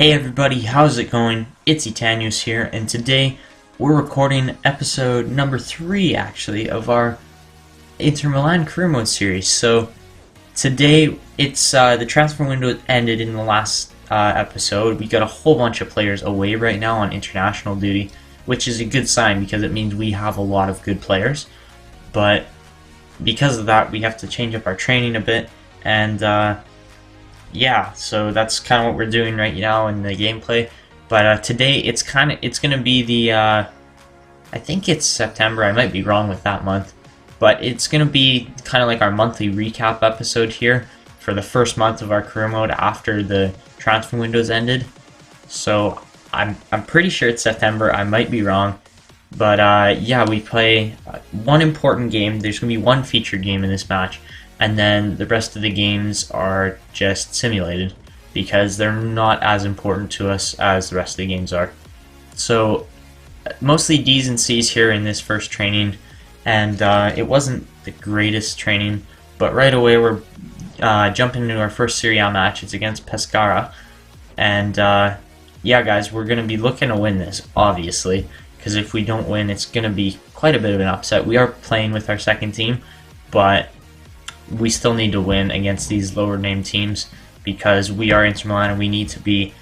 Hey everybody, how's it going? It's Etanius here, and today we're recording episode number 3, actually, of our Inter Milan career mode series. So today, it's the transfer window ended in the last episode. We got a whole bunch of players away right now on international duty, which is a good sign because it means we have a lot of good players. But because of that, we have to change up our training a bit, and yeah, so that's kind of what we're doing right now in the gameplay. But today it's gonna be the I think it's September. I might be wrong with that month, but it's gonna be kind of like our monthly recap episode here for the first month of our career mode after the transfer windows ended. So I'm pretty sure it's September. I might be wrong, but yeah, we play one important game. There's gonna be one featured game in this match. And then the rest of the games are just simulated because they're not as important to us as the rest of the games are. So mostly D's and C's here in this first training, and it wasn't the greatest training, but right away we're jumping into our first Serie A match. It's against Pescara, and yeah guys, we're going to be looking to win this, obviously, because if we don't win it's going to be quite a bit of an upset. We are playing with our second team, but we still need to win against these lower named teams because we are Inter Milan and we need to be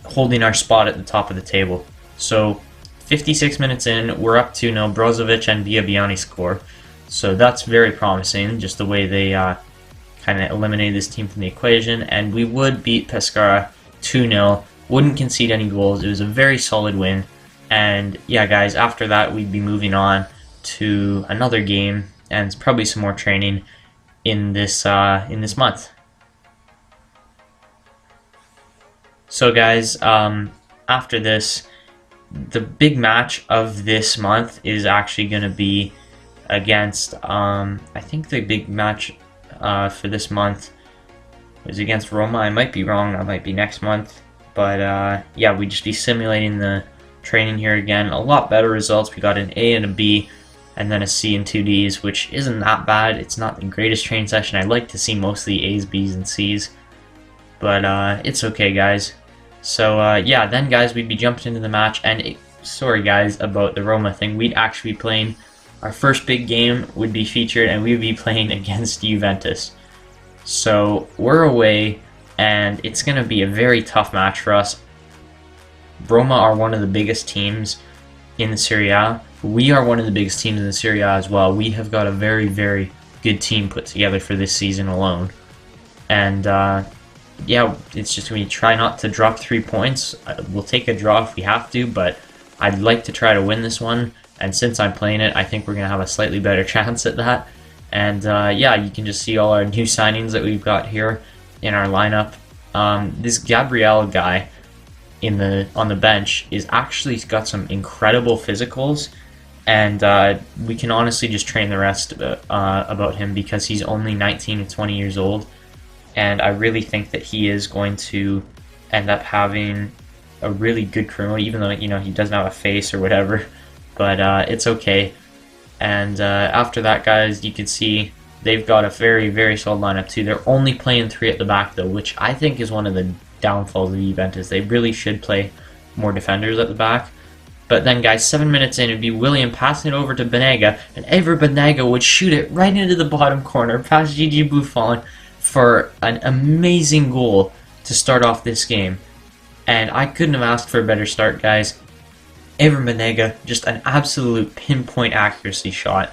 holding our spot at the top of the table. So 56 minutes in, we're up 2-0. Brozovic and Biabiani score. So that's very promising, just the way they kind of eliminated this team from the equation. And we would beat Pescara 2-0, wouldn't concede any goals. It was a very solid win. And yeah guys, after that we'd be moving on to another game and probably some more training in this month. So guys, after this, the big match of this month is actually going to be against, I think the big match for this month is against Roma. I might be wrong, that might be next month. But yeah, we'd just be simulating the training here again. A lot better results. We got an A and a B, and then a C and 2 Ds, which isn't that bad. It's not the greatest training session. I'd like to see mostly A's, B's, and C's, but it's okay, guys. So yeah, then guys, we'd be jumping into the match, and sorry guys about the Roma thing. We'd actually be playing, our first big game would be featured, and we'd be playing against Juventus. So we're away, and it's going to be a very tough match for us. Roma are one of the biggest teams in the Serie A. We are one of the biggest teams in the Serie A as well. We have got a very, very good team put together for this season alone. And yeah, it's just going to try not to drop 3 points. We'll take a draw if we have to, but I'd like to try to win this one. And since I'm playing it, I think we're going to have a slightly better chance at that. And yeah, you can just see all our new signings that we've got here in our lineup. This Gabriel guy on the bench is actually got some incredible physicals, and we can honestly just train the rest about him because he's only 19 to 20 years old, and I really think that he is going to end up having a really good career, even though he doesn't have a face or whatever, but it's okay. And after that, guys, you can see they've got a very, very solid lineup too. They're only playing 3 at the back though, which I think is one of the downfalls of Juventus. They really should play more defenders at the back. But then guys, 7 minutes in, it'd be William passing it over to Banega, and Ever Banega would shoot it right into the bottom corner past Gigi Buffon for an amazing goal to start off this game. And I couldn't have asked for a better start, guys. Ever Banega, just an absolute pinpoint accuracy shot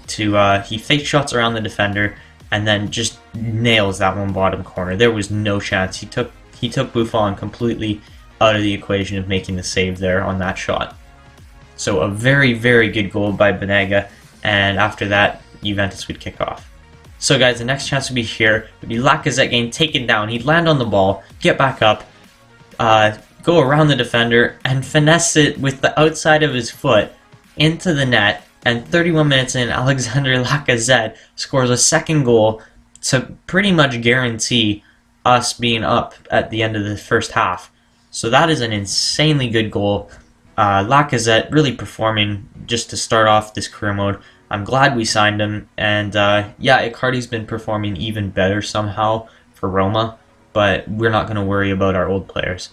to he fake shots around the defender and then just nails that one bottom corner. There was no chance. He took Buffon completely out of the equation of making the save there on that shot. So a very, very good goal by Banega, and after that, Juventus would kick off. So guys, the next chance would be here. It would be Lacazette getting taken down. He'd land on the ball, get back up, go around the defender, and finesse it with the outside of his foot into the net. And 31 minutes in, Alexander Lacazette scores a second goal to pretty much guarantee us being up at the end of the first half. So that is an insanely good goal. Lacazette really performing just to start off this career mode. I'm glad we signed him, and yeah, Icardi's been performing even better somehow for Roma. but we're not going to worry about our old players.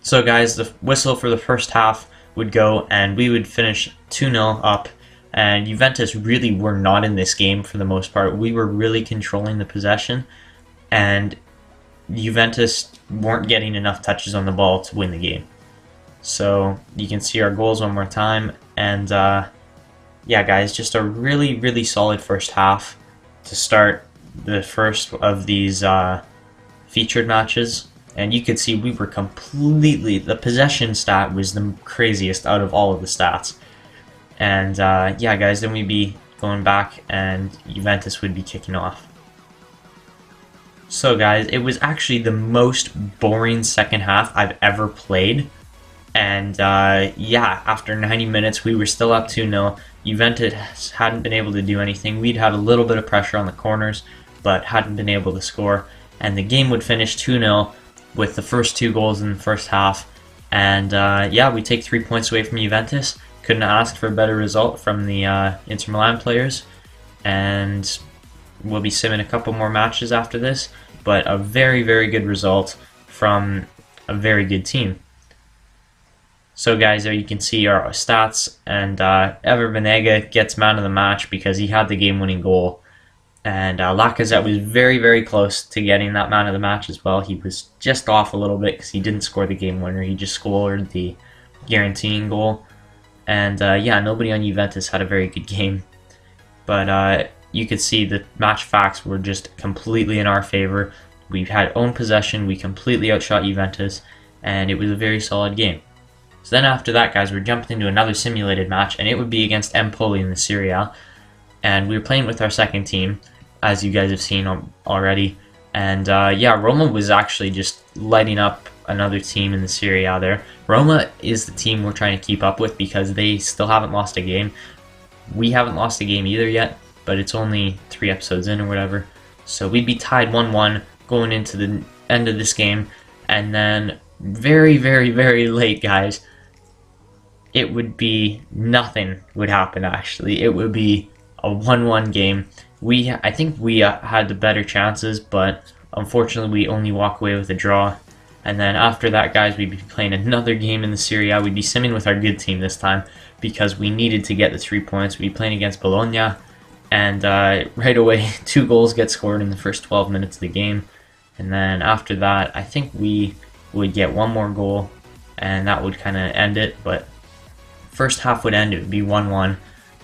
So guys, the whistle for the first half would go, and we would finish 2-0 up, and Juventus really were not in this game for the most part. We were really controlling the possession, and Juventus weren't getting enough touches on the ball to win the game. So you can see our goals one more time, and yeah guys, just a really, really solid first half to start the first of these featured matches. And you could see we were completely, the possession stat was the craziest out of all of the stats. And yeah guys, then we'd be going back and Juventus would be kicking off. So guys, it was actually the most boring second half I've ever played. And yeah, after 90 minutes we were still up 2-0. Juventus hadn't been able to do anything. We'd had a little bit of pressure on the corners, but hadn't been able to score. And the game would finish 2-0 with the first 2 goals in the first half. And yeah, we take 3 points away from Juventus. Couldn't ask for a better result from the Inter Milan players. And we'll be simming a couple more matches after this. But a very, very good result from a very good team. So guys, there you can see our stats. And Ever Banega gets man of the match because he had the game-winning goal. And Lacazette was very, very close to getting that man of the match as well. He was just off a little bit because he didn't score the game winner. He just scored the guaranteeing goal. And yeah, nobody on Juventus had a very good game. But you could see the match facts were just completely in our favor. We had own possession. We completely outshot Juventus. And it was a very solid game. So then after that, guys, we're jumping into another simulated match. And it would be against Empoli in the Serie A. And we were playing with our second team, as you guys have seen already. And yeah, Roma was actually just lighting up another team in the Serie A there. Roma is the team we're trying to keep up with because they still haven't lost a game. We haven't lost a game either yet, but it's only 3 episodes in or whatever. So we'd be tied 1-1 going into the end of this game. And then very, very, very late, guys, it would be nothing would happen actually. It would be a 1-1 game. I think we had the better chances, but unfortunately we only walk away with a draw. And then after that, guys, we'd be playing another game in the Serie A. We'd be simming with our good team this time because we needed to get the 3 points. We'd be playing against Bologna, and right away 2 goals get scored in the first 12 minutes of the game. And then after that, I think we would get 1 more goal, and that would kind of end it. But first half would end, it would be 1-1.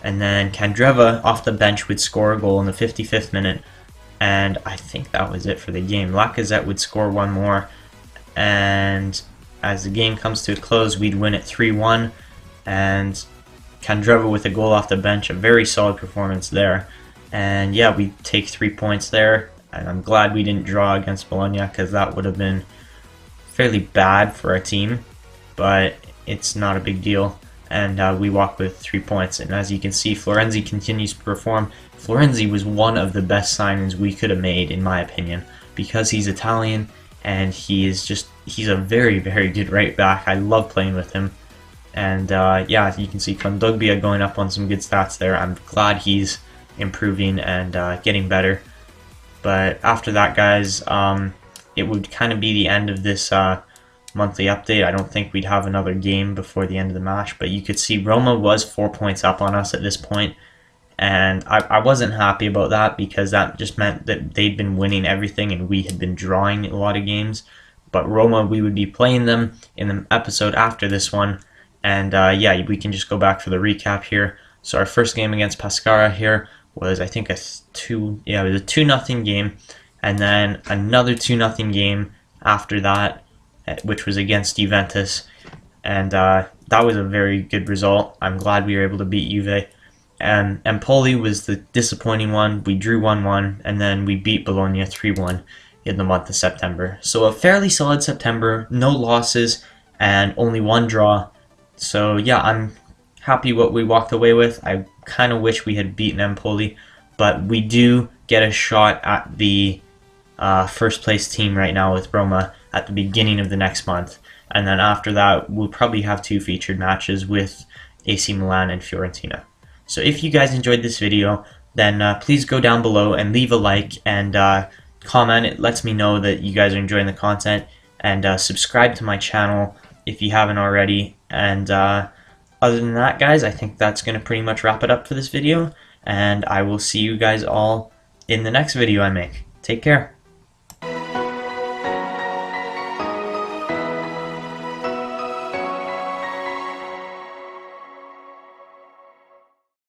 And then Candreva off the bench would score a goal in the 55th minute. And I think that was it for the game. Lacazette would score 1 more. And as the game comes to a close, we'd win it 3-1. And Candreva with a goal off the bench, a very solid performance there. And yeah, we take 3 points there. And I'm glad we didn't draw against Bologna because that would have been fairly bad for our team. But it's not a big deal. And we walk with 3 points. And as you can see, Florenzi continues to perform. Florenzi was one of the best signings we could have made, in my opinion, because he's Italian and he's a very, very good right back. I love playing with him. And yeah, you can see Kondogbia going up on some good stats there. I'm glad he's improving and getting better. But after that, guys, it would kind of be the end of this monthly update. I don't think we'd have another game before the end of the match, but you could see Roma was 4 points up on us at this point, and I wasn't happy about that because that just meant that they'd been winning everything and we had been drawing a lot of games. But Roma, we would be playing them in the episode after this one, and yeah, we can just go back for the recap here. So our first game against Pescara here was, I think, it was a 2-0 game, and then another 2-0 game after that, which was against Juventus, and that was a very good result. I'm glad we were able to beat Juve. And Empoli was the disappointing one. We drew 1-1, and then we beat Bologna 3-1 in the month of September. So a fairly solid September, no losses, and only 1 draw. So yeah, I'm happy what we walked away with. I kind of wish we had beaten Empoli, but we do get a shot at the first place team right now with Roma at the beginning of the next month. And then after that, we'll probably have 2 featured matches with AC Milan and Fiorentina. So if you guys enjoyed this video, then please go down below and leave a like and comment. It lets me know that you guys are enjoying the content, and subscribe to my channel if you haven't already. And other than that, guys, I think that's going to pretty much wrap it up for this video, and I will see you guys all in the next video I make. Take care.